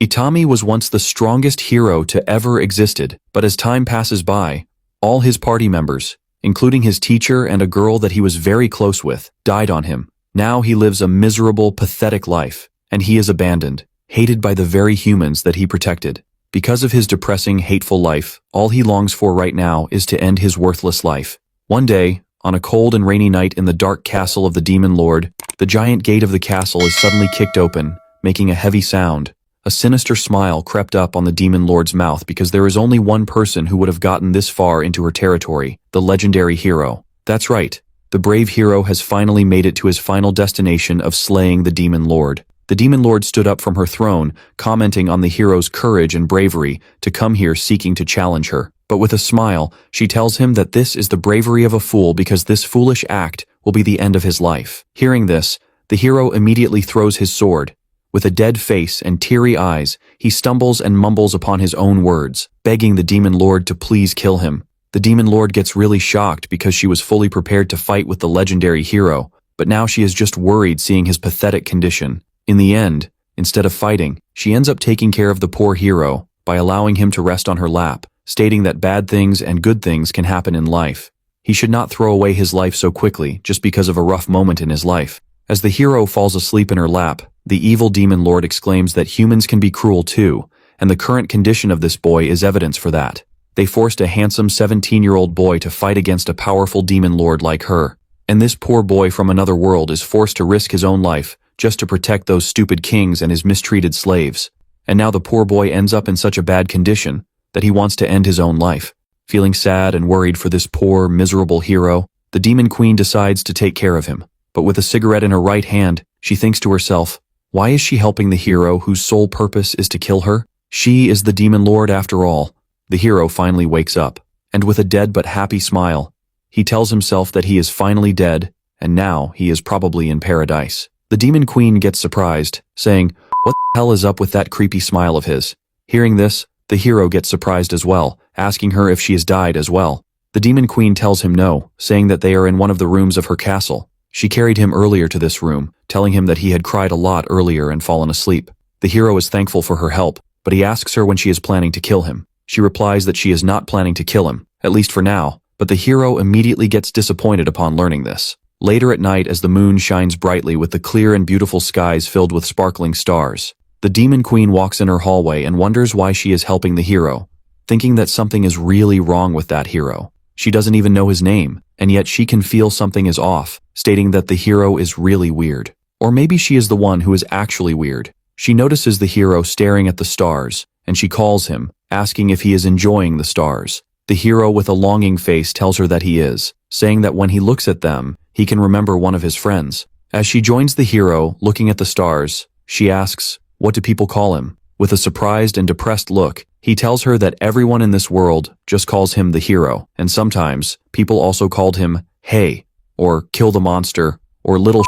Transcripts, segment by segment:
Itami was once the strongest hero to ever existed, but as time passes by, all his party members, including his teacher and a girl that he was very close with, died on him. Now he lives a miserable, pathetic life, and he is abandoned, hated by the very humans that he protected. Because of his depressing, hateful life, all he longs for right now is to end his worthless life. One day, on a cold and rainy night in the dark castle of the Demon Lord, the giant gate of the castle is suddenly kicked open, making a heavy sound. A sinister smile crept up on the Demon Lord's mouth because there is only one person who would have gotten this far into her territory, the legendary hero. That's right, the brave hero has finally made it to his final destination of slaying the Demon Lord. The Demon Lord stood up from her throne, commenting on the hero's courage and bravery to come here seeking to challenge her. But with a smile, she tells him that this is the bravery of a fool because this foolish act will be the end of his life. Hearing this, the hero immediately throws his sword. With a dead face and teary eyes, he stumbles and mumbles upon his own words, begging the Demon Lord to please kill him. The Demon Lord gets really shocked because she was fully prepared to fight with the legendary hero, but now she is just worried seeing his pathetic condition. In the end, instead of fighting, she ends up taking care of the poor hero by allowing him to rest on her lap, stating that bad things and good things can happen in life. He should not throw away his life so quickly just because of a rough moment in his life. As the hero falls asleep in her lap, the evil Demon Lord exclaims that humans can be cruel too, and the current condition of this boy is evidence for that. They forced a handsome 17-year-old boy to fight against a powerful Demon Lord like her, and this poor boy from another world is forced to risk his own life just to protect those stupid kings and his mistreated slaves. And now the poor boy ends up in such a bad condition that he wants to end his own life. Feeling sad and worried for this poor, miserable hero, the Demon Queen decides to take care of him. But with a cigarette in her right hand, she thinks to herself, why is she helping the hero whose sole purpose is to kill her? She is the Demon Lord after all. The hero finally wakes up, and with a dead but happy smile, he tells himself that he is finally dead, and now he is probably in paradise. The Demon Queen gets surprised, saying, what the hell is up with that creepy smile of his? Hearing this, the hero gets surprised as well, asking her if she has died as well. The Demon Queen tells him no, saying that they are in one of the rooms of her castle. She carried him earlier to this room, telling him that he had cried a lot earlier and fallen asleep. The hero is thankful for her help, but he asks her when she is planning to kill him. She replies that she is not planning to kill him, at least for now, but the hero immediately gets disappointed upon learning this. Later at night, as the moon shines brightly with the clear and beautiful skies filled with sparkling stars, the Demon Queen walks in her hallway and wonders why she is helping the hero, thinking that something is really wrong with that hero. She doesn't even know his name, and yet she can feel something is off, stating that the hero is really weird. Or maybe she is the one who is actually weird. She notices the hero staring at the stars, and she calls him, asking if he is enjoying the stars. The hero with a longing face tells her that he is, saying that when he looks at them, he can remember one of his friends. As she joins the hero, looking at the stars, she asks, what do people call him? With a surprised and depressed look, he tells her that everyone in this world just calls him the hero, and sometimes people also called him hey, or kill the monster, or little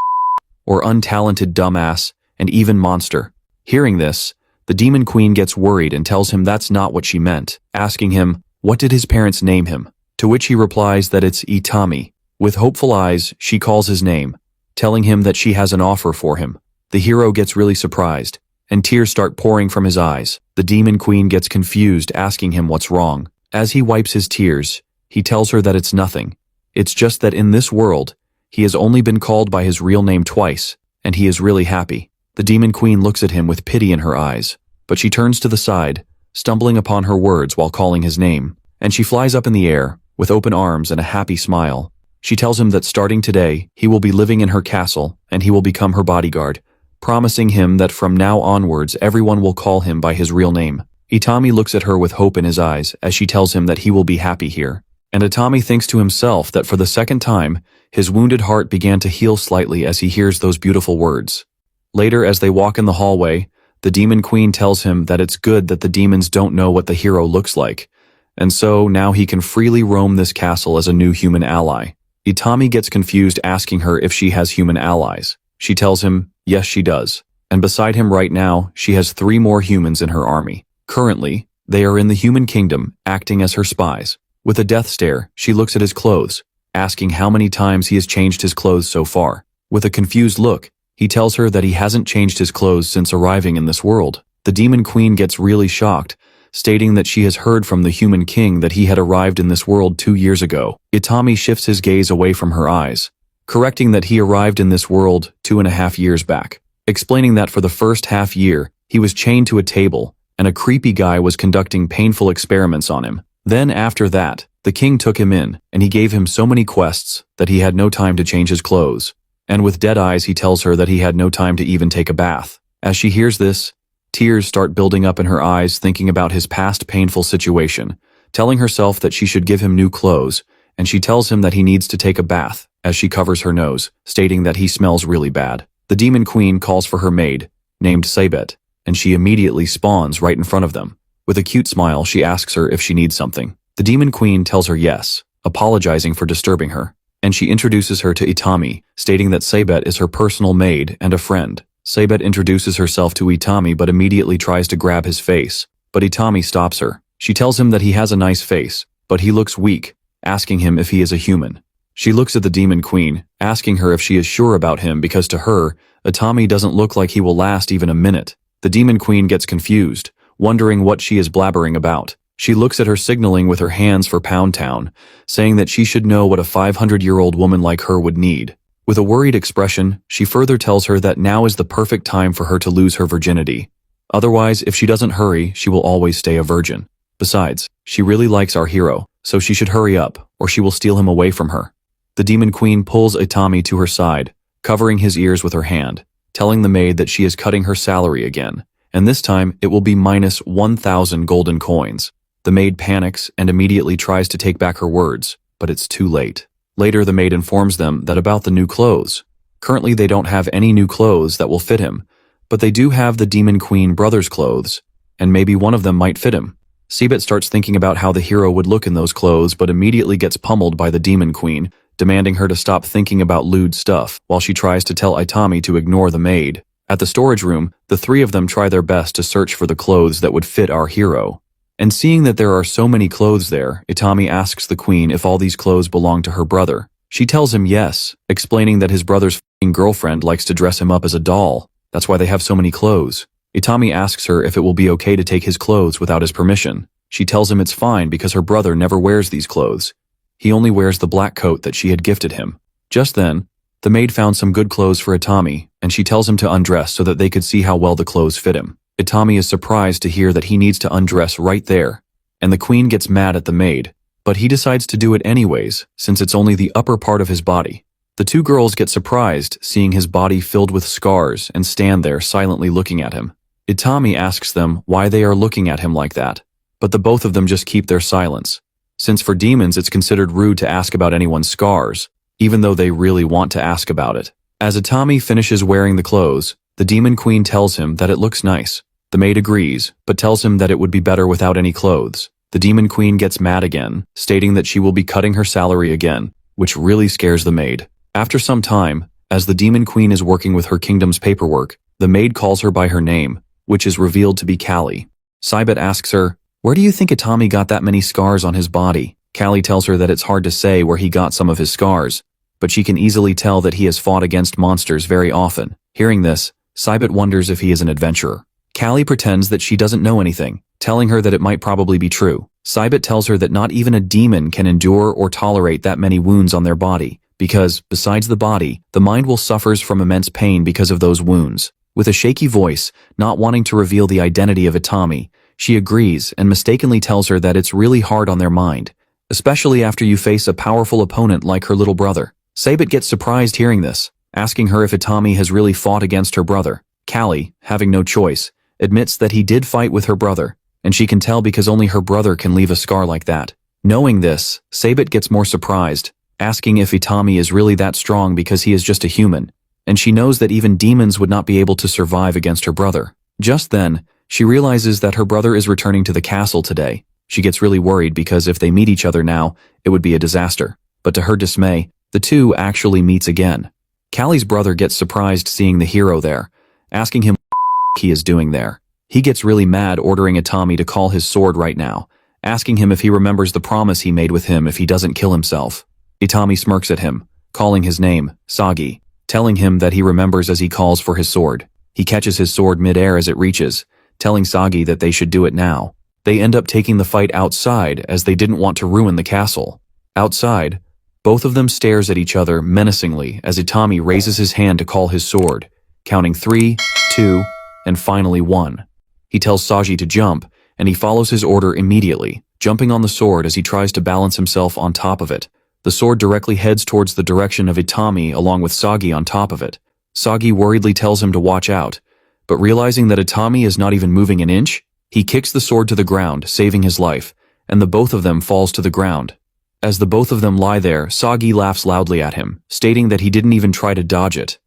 or untalented dumbass, and even monster. Hearing this, the Demon Queen gets worried and tells him that's not what she meant, asking him, what did his parents name him? To which he replies that it's Itami. With hopeful eyes, she calls his name, telling him that she has an offer for him. The hero gets really surprised, and tears start pouring from his eyes. The Demon Queen gets confused, asking him what's wrong. As he wipes his tears, he tells her that it's nothing. It's just that in this world, he has only been called by his real name twice, and he is really happy. The Demon Queen looks at him with pity in her eyes, but she turns to the side, stumbling upon her words while calling his name, and she flies up in the air, with open arms and a happy smile. She tells him that starting today, he will be living in her castle, and he will become her bodyguard, promising him that from now onwards everyone will call him by his real name. Itami looks at her with hope in his eyes as she tells him that he will be happy here. And Itami thinks to himself that for the second time, his wounded heart began to heal slightly as he hears those beautiful words. Later, as they walk in the hallway, the Demon Queen tells him that it's good that the demons don't know what the hero looks like, and so now he can freely roam this castle as a new human ally. Itami gets confused, asking her if she has human allies. She tells him, yes she does, and beside him right now, she has 3 more humans in her army. Currently, they are in the human kingdom, acting as her spies. With a death stare, she looks at his clothes, asking how many times he has changed his clothes so far. With a confused look, he tells her that he hasn't changed his clothes since arriving in this world. The demon queen gets really shocked, stating that she has heard from the human king that he had arrived in this world 2 years ago. Itami shifts his gaze away from her eyes, correcting that he arrived in this world 2.5 years back, explaining that for the first half year, he was chained to a table, and a creepy guy was conducting painful experiments on him. Then after that, the king took him in, and he gave him so many quests that he had no time to change his clothes. And with dead eyes he tells her that he had no time to even take a bath. As she hears this, tears start building up in her eyes thinking about his past painful situation, telling herself that she should give him new clothes, and she tells him that he needs to take a bath, as she covers her nose, stating that he smells really bad. The demon queen calls for her maid, named Sabet, and she immediately spawns right in front of them. With a cute smile, she asks her if she needs something. The demon queen tells her yes, apologizing for disturbing her, and she introduces her to Itami, stating that Sabet is her personal maid and a friend. Sabet introduces herself to Itami but immediately tries to grab his face, but Itami stops her. She tells him that he has a nice face, but he looks weak, asking him if he is a human. She looks at the demon queen, asking her if she is sure about him because to her, Itami doesn't look like he will last even a minute. The demon queen gets confused, wondering what she is blabbering about. She looks at her signaling with her hands for Pound Town, saying that she should know what a 500-year-old woman like her would need. With a worried expression, she further tells her that now is the perfect time for her to lose her virginity. Otherwise, if she doesn't hurry, she will always stay a virgin. Besides, she really likes our hero, so she should hurry up, or she will steal him away from her. The demon queen pulls Itami to her side, covering his ears with her hand, telling the maid that she is cutting her salary again, and this time it will be minus 1,000 golden coins. The maid panics and immediately tries to take back her words, but it's too late. Later, the maid informs them that about the new clothes. Currently, they don't have any new clothes that will fit him, but they do have the demon queen brother's clothes, and maybe one of them might fit him. Seabit starts thinking about how the hero would look in those clothes, but immediately gets pummeled by the demon queen, demanding her to stop thinking about lewd stuff, while she tries to tell Itami to ignore the maid. At the storage room, the three of them try their best to search for the clothes that would fit our hero. And seeing that there are so many clothes there, Itami asks the queen if all these clothes belong to her brother. She tells him yes, explaining that his brother's f***ing girlfriend likes to dress him up as a doll. That's why they have so many clothes. Itami asks her if it will be okay to take his clothes without his permission. She tells him it's fine because her brother never wears these clothes. He only wears the black coat that she had gifted him. Just then, the maid found some good clothes for Itami, and she tells him to undress so that they could see how well the clothes fit him. Itami is surprised to hear that he needs to undress right there, and the queen gets mad at the maid, but he decides to do it anyways, since it's only the upper part of his body. The two girls get surprised seeing his body filled with scars and stand there silently looking at him. Itami asks them why they are looking at him like that, but the both of them just keep their silence, since for demons it's considered rude to ask about anyone's scars, even though they really want to ask about it. As Itami finishes wearing the clothes, the demon queen tells him that it looks nice. The maid agrees, but tells him that it would be better without any clothes. The demon queen gets mad again, stating that she will be cutting her salary again, which really scares the maid. After some time, as the demon queen is working with her kingdom's paperwork, the maid calls her by her name, which is revealed to be Callie. Cybet asks her, "Where do you think Itami got that many scars on his body?" Callie tells her that it's hard to say where he got some of his scars, but she can easily tell that he has fought against monsters very often. Hearing this, Cybet wonders if he is an adventurer. Callie pretends that she doesn't know anything, telling her that it might probably be true. Cybet tells her that not even a demon can endure or tolerate that many wounds on their body, because, besides the body, the mind will suffers from immense pain because of those wounds. With a shaky voice, not wanting to reveal the identity of Itami, she agrees and mistakenly tells her that it's really hard on their mind, especially after you face a powerful opponent like her little brother. Cybet gets surprised hearing this, asking her if Itami has really fought against her brother. Callie, having no choice, admits that he did fight with her brother, and she can tell because only her brother can leave a scar like that. Knowing this, Cybet gets more surprised, asking if Itami is really that strong because he is just a human, and she knows that even demons would not be able to survive against her brother. Just then, she realizes that her brother is returning to the castle today. She gets really worried because if they meet each other now, it would be a disaster. But to her dismay, the two actually meets again. Callie's brother gets surprised seeing the hero there, asking him what he is doing there. He gets really mad, ordering Itami to call his sword right now, asking him if he remembers the promise he made with him if he doesn't kill himself. Itami smirks at him, calling his name, Sagi, telling him that he remembers as he calls for his sword. He catches his sword mid-air as it reaches, telling Sagi that they should do it now. They end up taking the fight outside as they didn't want to ruin the castle. Outside, both of them stares at each other menacingly as Itami raises his hand to call his sword, counting 3, 2, and finally 1. He tells Sagi to jump, and he follows his order immediately, jumping on the sword as he tries to balance himself on top of it. The sword directly heads towards the direction of Itami along with Sagi on top of it. Sagi worriedly tells him to watch out, but realizing that Itami is not even moving an inch, he kicks the sword to the ground, saving his life, and the both of them falls to the ground. As the both of them lie there, Sagi laughs loudly at him, stating that he didn't even try to dodge it.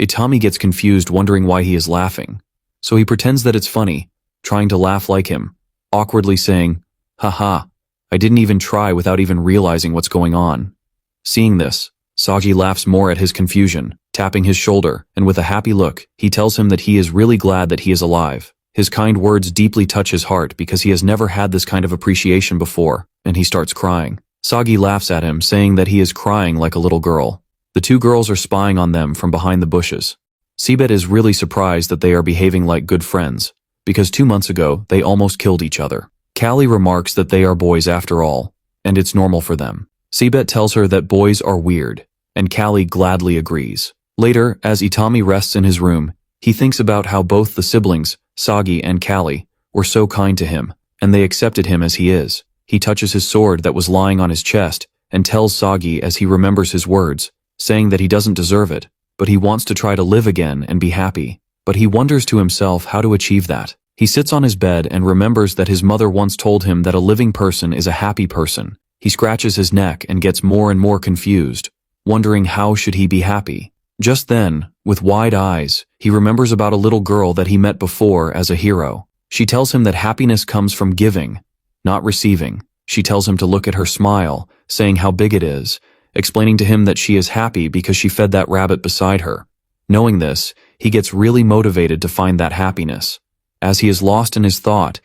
Itami gets confused, wondering why he is laughing. So he pretends that it's funny, trying to laugh like him, awkwardly saying, "Haha, I didn't even try," without even realizing what's going on. Seeing this, Sagi laughs more at his confusion, tapping his shoulder, and with a happy look, he tells him that he is really glad that he is alive. His kind words deeply touch his heart because he has never had this kind of appreciation before, and he starts crying. Sagi laughs at him, saying that he is crying like a little girl. The two girls are spying on them from behind the bushes. Seabed is really surprised that they are behaving like good friends, because 2 months ago, they almost killed each other. Callie remarks that they are boys after all, and it's normal for them. Seabed tells her that boys are weird, and Callie gladly agrees. Later, as Itami rests in his room, he thinks about how both the siblings, Sagi and Callie, were so kind to him, and they accepted him as he is. He touches his sword that was lying on his chest, and tells Sagi as he remembers his words, saying that he doesn't deserve it, but he wants to try to live again and be happy. But he wonders to himself how to achieve that. He sits on his bed and remembers that his mother once told him that a living person is a happy person. He scratches his neck and gets more and more confused, wondering how should he be happy. Just then, with wide eyes, he remembers about a little girl that he met before as a hero. She tells him that happiness comes from giving, not receiving. She tells him to look at her smile, saying how big it is, explaining to him that she is happy because she fed that rabbit beside her. Knowing this, he gets really motivated to find that happiness. As he is lost in his thought,